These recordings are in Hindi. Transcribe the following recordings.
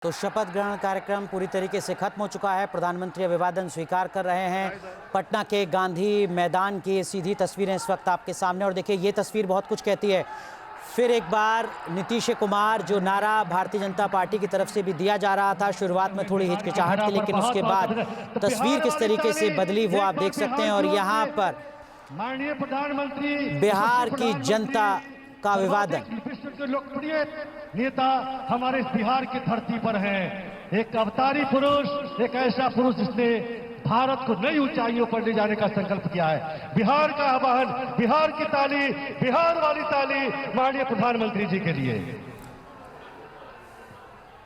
तो शपथ ग्रहण कार्यक्रम पूरी तरीके से खत्म हो चुका है। प्रधानमंत्री अभिवादन स्वीकार कर रहे हैं। पटना के गांधी मैदान की सीधी तस्वीरें इस वक्त आपके सामने, और देखिए ये तस्वीर बहुत कुछ कहती है। फिर एक बार नीतीश कुमार, जो नारा भारतीय जनता पार्टी की तरफ से भी दिया जा रहा था, शुरुआत में थोड़ी हिचकिचाहट थी, लेकिन उसके बाद तस्वीर किस तरीके से बदली वो आप देख सकते हैं। और यहाँ पर माननीय प्रधानमंत्री बिहार की जनता का अभिवादन। लोकप्रिय नेता हमारे इस बिहार की धरती पर हैं। एक अवतारी पुरुष, एक ऐसा पुरुष जिसने भारत को नई ऊंचाइयों पर ले जाने का संकल्प किया है। बिहार का आह्वान, बिहार की ताली, बिहार वाली ताली माननीय प्रधानमंत्री जी के लिए।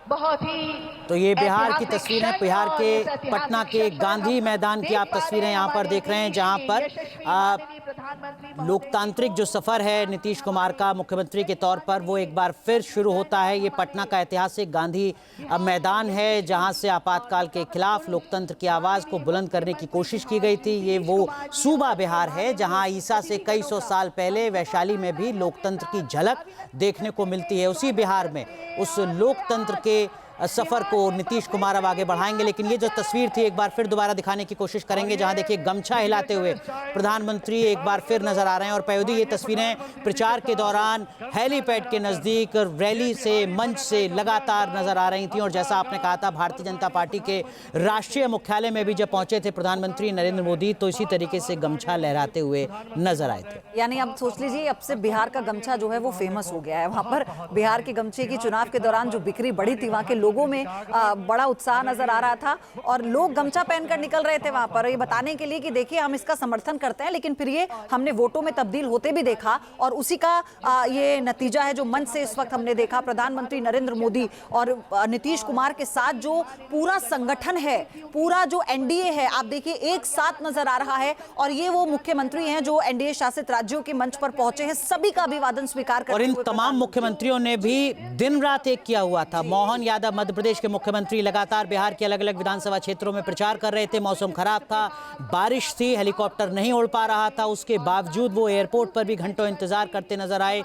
बहुत ही तो ये बिहार की तस्वीर है, बिहार के पटना के गांधी मैदान की आप तस्वीरें यहाँ पर देख रहे हैं, जहाँ पर लोकतांत्रिक जो सफर है नीतीश कुमार का मुख्यमंत्री के तौर पर, वो एक बार फिर शुरू होता है। ये पटना का ऐतिहासिक गांधी मैदान है, जहाँ से आपातकाल के खिलाफ लोकतंत्र की आवाज़ को बुलंद करने की कोशिश की गई थी। ये वो सूबा बिहार है जहाँ ईसा से कई सौ साल पहले वैशाली में भी लोकतंत्र की झलक देखने को मिलती है। उसी बिहार में उस लोकतंत्र के सफर को नीतीश कुमार अब आगे बढ़ाएंगे। लेकिन ये जो तस्वीर थी एक बार फिर दोबारा दिखाने की कोशिश करेंगे, जहां देखिए गमछा हिलाते हुए प्रधानमंत्री एक बार फिर नजर आ रहे हैं। और पयोधी ये तस्वीरें प्रचार के दौरान हेलीपैड के नजदीक रैली से, मंच से लगातार नजर आ रही थी। और जैसा आपने कहा था, भारतीय जनता पार्टी के राष्ट्रीय मुख्यालय में भी जब पहुंचे थे प्रधानमंत्री नरेंद्र मोदी, तो इसी तरीके से गमछा लहराते हुए नजर आए थे। यानी अब सोच लीजिए, अब से बिहार का गमछा जो है वो फेमस हो गया है। वहां पर बिहार के गमछे की चुनाव के दौरान जो बिक्री बढ़ी थी, वहां के लोगों में बड़ा उत्साह नजर आ रहा था और लोग गमछा पहनकर निकल रहे थे वहां पर, ये बताने के लिए कि देखिए हम इसका समर्थन करते हैं। लेकिन फिर ये हमने वोटों में तब्दील होते भी देखा, और उसी का ये नतीजा है जो मंच से इस वक्त हमने देखा। प्रधानमंत्री नरेंद्र मोदी और नीतीश कुमार के साथ जो पूरा संगठन है, पूरा जो एनडीए है, आप देखिए एक साथ नजर आ रहा है। और ये वो मुख्यमंत्री हैं जो एनडीए शासित राज्यों के मंच पर पहुंचे हैं, सभी का अभिवादन स्वीकार करते और इन तमाम मुख्यमंत्रियों ने भी दिन रात एक किया हुआ था। मोहन यादव मध्य प्रदेश के मुख्यमंत्री लगातार बिहार के अलग अलग विधानसभा क्षेत्रों में प्रचार कर रहे थे। मौसम खराब था, बारिश थी, हेलीकॉप्टर नहीं उड़ पा रहा था, उसके बावजूद वो एयरपोर्ट पर भी घंटों इंतजार करते नजर आए।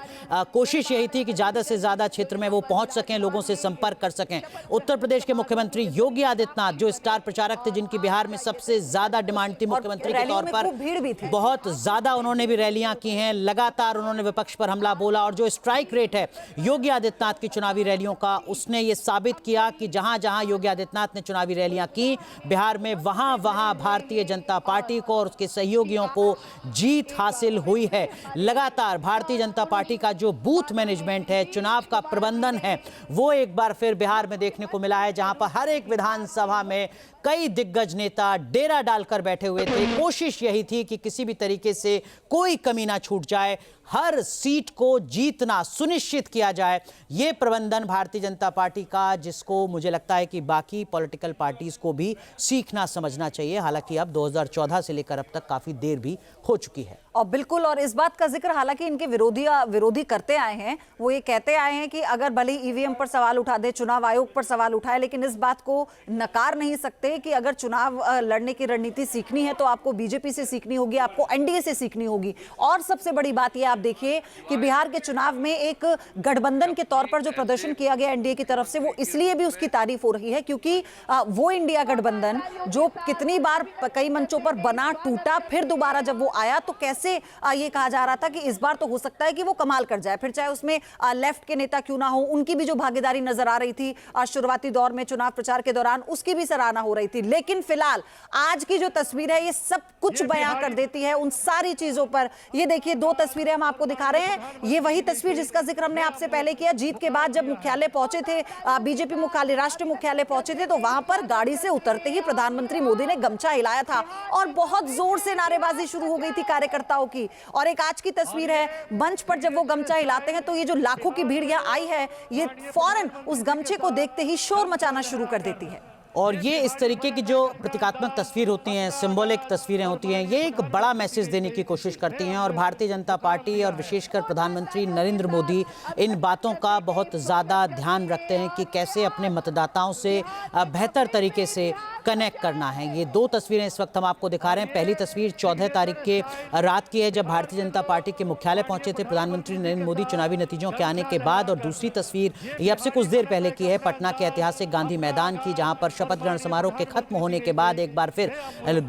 कोशिश यही थी कि ज्यादा से ज्यादा क्षेत्र में वो पहुंच सकें, लोगों से संपर्क कर सकें। उत्तर प्रदेश के मुख्यमंत्री योगी आदित्यनाथ, जो स्टार प्रचारक थे, जिनकी बिहार में सबसे ज्यादा डिमांड थी मुख्यमंत्री के तौर पर, भीड़ भी थी बहुत ज्यादा, उन्होंने भी रैलियां की हैं, लगातार उन्होंने विपक्ष पर हमला बोला। और जो स्ट्राइक रेट है योगी आदित्यनाथ की चुनावी रैलियों का, उसने ये साबित किया कि जहां जहां योगी आदित्यनाथ ने चुनावी रैलियां की बिहार में, वहां वहां भारतीय जनता पार्टी को और उसके सहयोगियों को जीत हासिल हुई है। लगातार भारतीय जनता पार्टी का जो बूथ मैनेजमेंट है, चुनाव का प्रबंधन है, वो एक बार फिर बिहार में देखने को मिला है, जहां पर हर एक विधानसभा में कई दिग्गज नेता डेरा डालकर बैठे हुए थे। कोशिश यही थी कि किसी भी तरीके से कोई कमी ना छूट जाए, हर सीट को जीतना सुनिश्चित किया जाए। ये प्रबंधन भारतीय जनता पार्टी का, जिसको मुझे लगता है कि बाकी पॉलिटिकल पार्टीज को भी सीखना समझना चाहिए। हालांकि अब 2014 से लेकर अब तक काफी देर भी हो चुकी है। और बिल्कुल, और इस बात का जिक्र हालांकि इनके विरोधी करते आए हैं, वो ये कहते आए हैं कि अगर भले ईवीएम पर सवाल उठा दे, चुनाव आयोग पर सवाल उठाए, लेकिन इस बात को नकार नहीं सकते कि अगर चुनाव लड़ने की रणनीति सीखनी है तो आपको बीजेपी से सीखनी होगी, आपको एनडीए से सीखनी होगी। और सबसे बड़ी बात यह आप देखिए कि बिहार के चुनाव में एक गठबंधन के तौर पर जो प्रदर्शन किया गया एनडीए की तरफ से, वो इसलिए भी उसकी तारीफ हो रही है क्योंकि वो इंडिया गठबंधन जो कितनी बार कई मंचों पर बना, टूटा, फिर दोबारा जब वो आया तो कैसे ये कहा जा रहा था कि इस बार तो हो सकता है कि वो कमाल कर जाए, फिर चाहे उसमें लेफ्ट के नेता क्यों ना हो, उनकी भी जो भागीदारी नजर आ रही थी शुरुआती दौर में चुनाव प्रचार के दौरान, उसकी भी सराहना हो रही थी। लेकिन फिलहाल आज की जो तस्वीर है, ये सब कुछ बयां कर देती है उन सारी चीजों पर। ये देखिए दो तस्वीरें हम आपको दिखा रहे हैं, ये वही तस्वीर जिसका जिक्र हमने आपसे पहले किया। जीत के बाद जब मुख्यालय पहुंचे थे, बीजेपी मुख्यालय, राष्ट्रीय मुख्यालय पहुंचे थे, तो वहां पर गाड़ी से उतरते ही प्रधानमंत्री मोदी ने गमछा हिलाया था और बहुत जोर से नारेबाजी शुरू हो गई थी कार्यकर्ताओं की। और एक आज की तस्वीर है, मंच पर जब वो गमछा हिलाते हैं तो ये जो लाखों की भीड़ यहाँ आई है, ये फौरन उस गमछे को देखते ही शोर मचाना शुरू कर देती है। और ये इस तरीके की जो प्रतीकात्मक तस्वीर होती हैं, सिंबॉलिक तस्वीरें होती हैं, ये एक बड़ा मैसेज देने की कोशिश करती हैं और भारतीय जनता पार्टी और विशेषकर प्रधानमंत्री नरेंद्र मोदी इन बातों का बहुत ज़्यादा ध्यान रखते हैं कि कैसे अपने मतदाताओं से बेहतर तरीके से कनेक्ट करना है। ये दो तस्वीरें इस वक्त हम आपको दिखा रहे हैं। पहली तस्वीर 14 तारीख के रात की है, जब भारतीय जनता पार्टी के मुख्यालय पहुंचे थे प्रधानमंत्री नरेंद्र मोदी चुनावी नतीजों के आने के बाद, और दूसरी तस्वीर ये अब से कुछ देर पहले की है, पटना के ऐतिहासिक गांधी मैदान की, जहां पर शपथ ग्रहण समारोह के खत्म होने के बाद एक बार फिर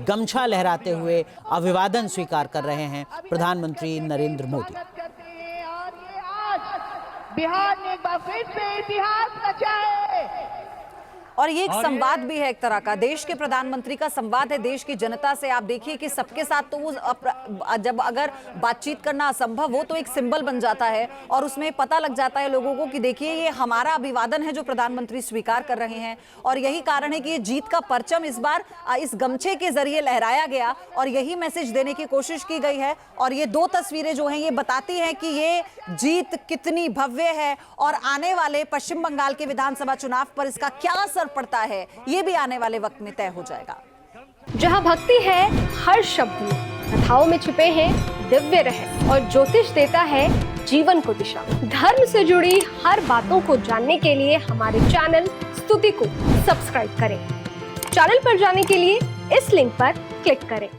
गमछा लहराते हुए अभिवादन स्वीकार कर रहे हैं प्रधानमंत्री नरेंद्र मोदी। बिहार ने एक बार फिर से इतिहास रचा है। और ये एक संवाद भी है, एक तरह का देश के प्रधानमंत्री का संवाद है देश की जनता से। आप देखिए कि सबके साथ तो वो जब अगर बातचीत करना असंभव हो तो एक सिंबल बन जाता है और उसमें पता लग जाता है लोगों को कि देखिए ये हमारा अभिवादन है जो प्रधानमंत्री स्वीकार कर रहे हैं। और यही कारण है कि ये जीत का परचम इस बार इस गमछे के जरिए लहराया गया और यही मैसेज देने की कोशिश की गई है। और ये दो तस्वीरें जो हैं ये बताती हैं कि ये जीत कितनी भव्य है और आने वाले पश्चिम बंगाल के विधानसभा चुनाव पर इसका क्या असर पड़ता है ये भी आने वाले वक्त में तय हो जाएगा। जहां भक्ति है हर शब्द में, कथाओं में छुपे हैं दिव्य रहस्य और ज्योतिष देता है जीवन को दिशा। धर्म से जुड़ी हर बातों को जानने के लिए हमारे चैनल स्तुति को सब्सक्राइब करें। चैनल पर जाने के लिए इस लिंक पर क्लिक करें।